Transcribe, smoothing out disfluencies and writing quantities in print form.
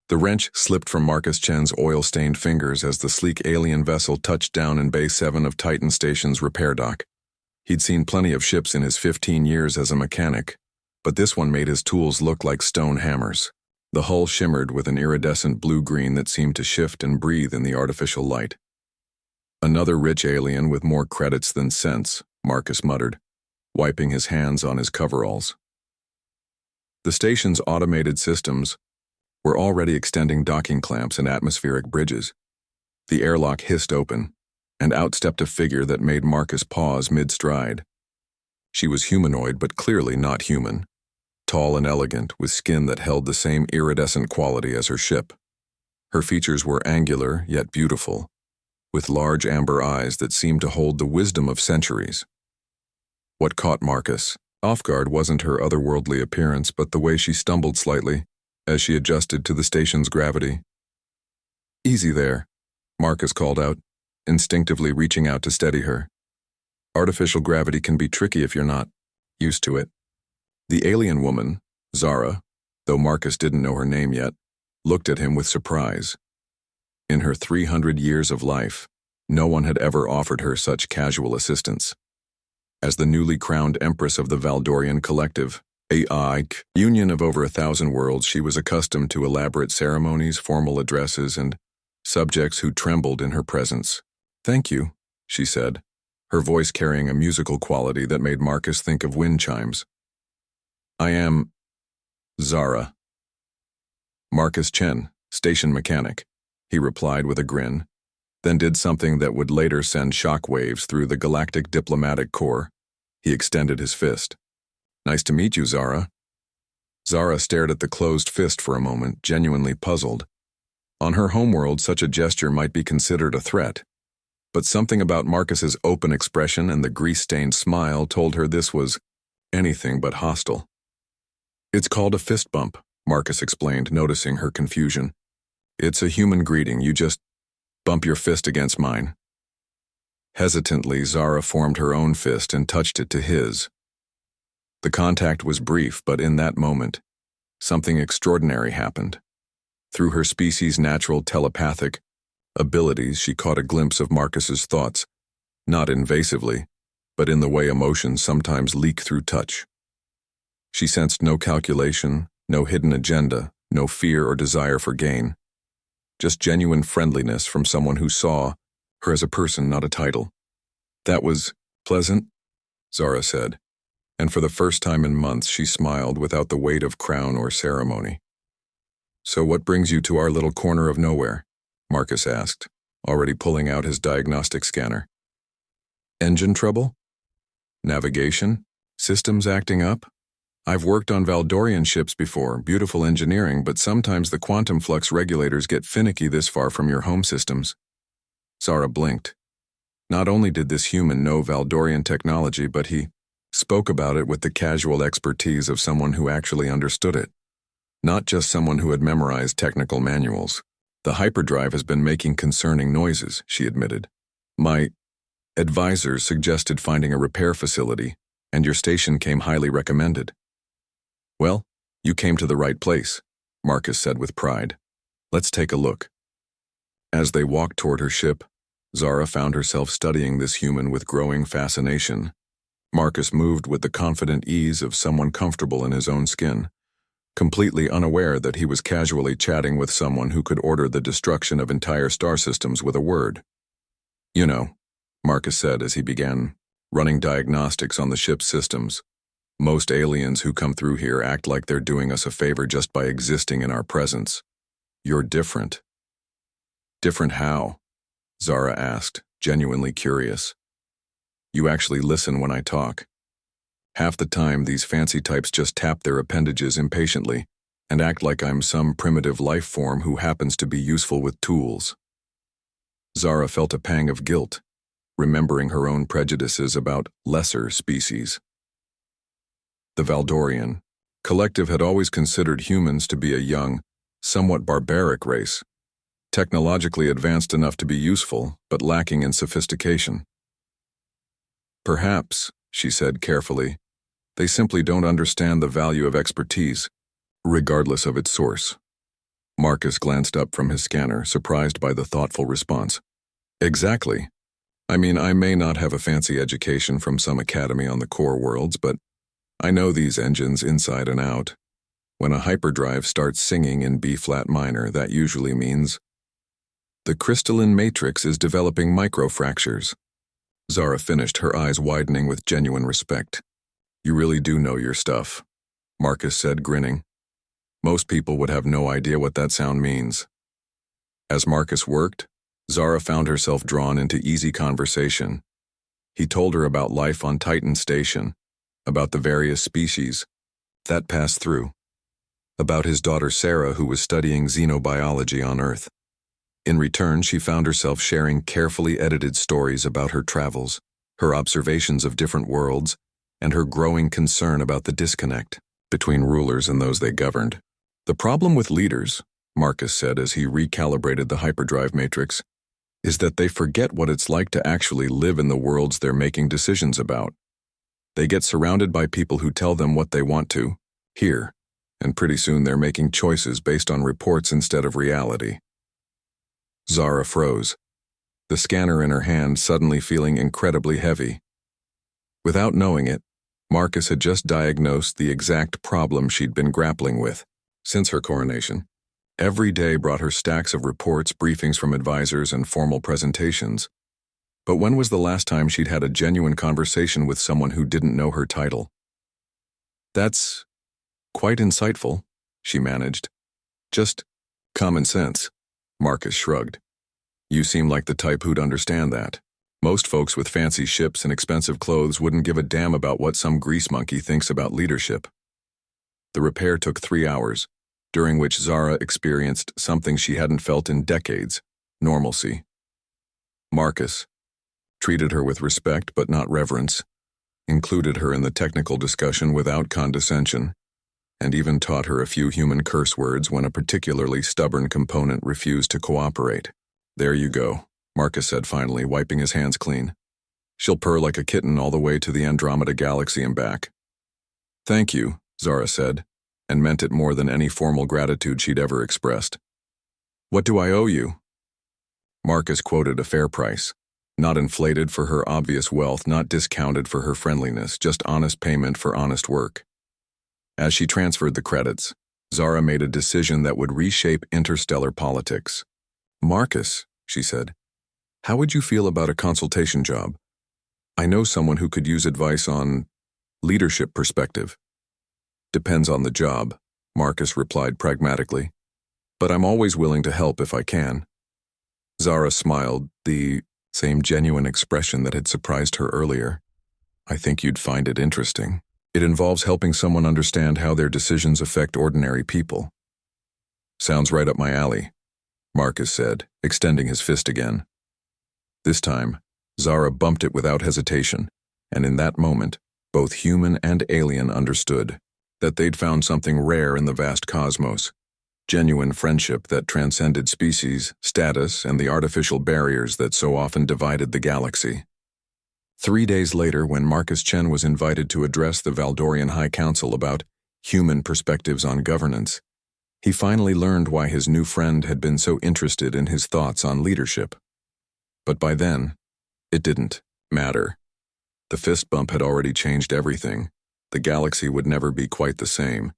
The wrench slipped from Marcus Chen's oil-stained fingers as the sleek alien vessel touched down in Bay 7 of Titan Station's repair dock. He'd seen plenty of ships in his 15 years as a mechanic, but this one made his tools look like stone hammers. The hull shimmered with an iridescent blue-green that seemed to shift and breathe in the artificial light. Another rich alien with more credits than sense, Marcus muttered, wiping his hands on his coveralls. The station's automated systems were already extending docking clamps and atmospheric bridges. The airlock hissed open, and out stepped a figure that made Marcus pause mid-stride. She was humanoid, but clearly not human, tall and elegant, with skin that held the same iridescent quality as her ship. Her features were angular, yet beautiful, with large amber eyes that seemed to hold the wisdom of centuries. What caught Marcus off guard wasn't her otherworldly appearance, but the way she stumbled slightly as she adjusted to the station's gravity. "Easy there," Marcus called out, instinctively reaching out to steady her. Artificial gravity can be tricky if you're not used to it. The alien woman, Zara, though Marcus didn't know her name yet, looked at him with surprise. In her 300 years of life, no one had ever offered her such casual assistance. As the newly crowned empress of the Valdorian Collective, a union of over 1,000 worlds, she was accustomed to elaborate ceremonies, formal addresses, and subjects who trembled in her presence. "Thank you," she said, her voice carrying a musical quality that made Marcus think of wind chimes. "I am Zara." "Marcus Chen, station mechanic," he replied with a grin, then did something that would later send shockwaves through the Galactic diplomatic corps. He extended his fist. "Nice to meet you, Zara." Zara stared at the closed fist for a moment, genuinely puzzled. On her homeworld, such a gesture might be considered a threat, but something about Marcus's open expression and the grease-stained smile told her this was anything but hostile. "It's called a fist bump," Marcus explained, noticing her confusion. "It's a human greeting. You just bump your fist against mine." Hesitantly, Zara formed her own fist and touched it to his. The contact was brief, but in that moment, something extraordinary happened. Through her species' natural telepathic abilities, she caught a glimpse of Marcus's thoughts, not invasively, but in the way emotions sometimes leak through touch. She sensed no calculation, no hidden agenda, no fear or desire for gain. Just genuine friendliness from someone who saw her as a person, not a title. "That was pleasant," Zara said, and for the first time in months she smiled without the weight of crown or ceremony. "So what brings you to our little corner of nowhere?" Marcus asked, already pulling out his diagnostic scanner. "Engine trouble? Navigation? Systems acting up? I've worked on Valdorian ships before, beautiful engineering, but sometimes the quantum flux regulators get finicky this far from your home systems." Zara blinked. Not only did this human know Valdorian technology, but he spoke about it with the casual expertise of someone who actually understood it, not just someone who had memorized technical manuals. "The hyperdrive has been making concerning noises," she admitted. "My advisors suggested finding a repair facility, and your station came highly recommended." "Well, you came to the right place," Marcus said with pride. "Let's take a look." As they walked toward her ship, Zara found herself studying this human with growing fascination. Marcus moved with the confident ease of someone comfortable in his own skin, completely unaware that he was casually chatting with someone who could order the destruction of entire star systems with a word. "You know," Marcus said as he began running diagnostics on the ship's systems, "most aliens who come through here act like they're doing us a favor just by existing in our presence. You're different." "Different how?" Zara asked, genuinely curious. "You actually listen when I talk. Half the time, these fancy types just tap their appendages impatiently and act like I'm some primitive life form who happens to be useful with tools." Zara felt a pang of guilt, remembering her own prejudices about lesser species. The Valdorian Collective had always considered humans to be a young, somewhat barbaric race, technologically advanced enough to be useful, but lacking in sophistication. "Perhaps," she said carefully, "they simply don't understand the value of expertise, regardless of its source." Marcus glanced up from his scanner, surprised by the thoughtful response. Exactly. I mean, I may not have a fancy education from some academy on the core worlds, but I know these engines inside and out. When a hyperdrive starts singing in B-flat minor, that usually means the crystalline matrix is developing microfractures. Zara finished, her eyes widening with genuine respect. You really do know your stuff, Marcus said, grinning. Most people would have no idea what that sound means. As Marcus worked, Zara found herself drawn into easy conversation. He told her about life on Titan Station, about the various species that passed through, about his daughter Sarah, who was studying xenobiology on Earth. In return, she found herself sharing carefully edited stories about her travels, her observations of different worlds, and her growing concern about the disconnect between rulers and those they governed. The problem with leaders, Marcus said as he recalibrated the hyperdrive matrix, is that they forget what it's like to actually live in the worlds they're making decisions about. They get surrounded by people who tell them what they want to hear, and pretty soon they're making choices based on reports instead of reality. Zara froze, the scanner in her hand suddenly feeling incredibly heavy. Without knowing it, Marcus had just diagnosed the exact problem she'd been grappling with since her coronation. Every day brought her stacks of reports, briefings from advisors, and formal presentations. But when was the last time she'd had a genuine conversation with someone who didn't know her title? That's quite insightful, she managed. Just common sense. Marcus shrugged. You seem like the type who'd understand that. Most folks with fancy ships and expensive clothes wouldn't give a damn about what some grease monkey thinks about leadership. The repair took 3 hours, during which Zara experienced something she hadn't felt in decades: normalcy. Marcus treated her with respect but not reverence, included her in the technical discussion without condescension, and even taught her a few human curse words when a particularly stubborn component refused to cooperate. There you go, Marcus said finally, wiping his hands clean. She'll purr like a kitten all the way to the Andromeda Galaxy and back. Thank you, Zara said, and meant it more than any formal gratitude she'd ever expressed. What do I owe you? Marcus quoted a fair price, not inflated for her obvious wealth, not discounted for her friendliness, just honest payment for honest work. As she transferred the credits, Zara made a decision that would reshape interstellar politics. Marcus, she said, how would you feel about a consultation job? I know someone who could use advice on leadership perspective. Depends on the job, Marcus replied pragmatically. But I'm always willing to help if I can. Zara smiled, the same genuine expression that had surprised her earlier. I think you'd find it interesting. It involves helping someone understand how their decisions affect ordinary people. Sounds right up my alley, Marcus said, extending his fist again. This time, Zara bumped it without hesitation, and in that moment, both human and alien understood that they'd found something rare in the vast cosmos, genuine friendship that transcended species, status, and the artificial barriers that so often divided the galaxy. 3 days later, when Marcus Chen was invited to address the Valdorian High Council about human perspectives on governance, he finally learned why his new friend had been so interested in his thoughts on leadership. But by then, it didn't matter. The fist bump had already changed everything. The galaxy would never be quite the same,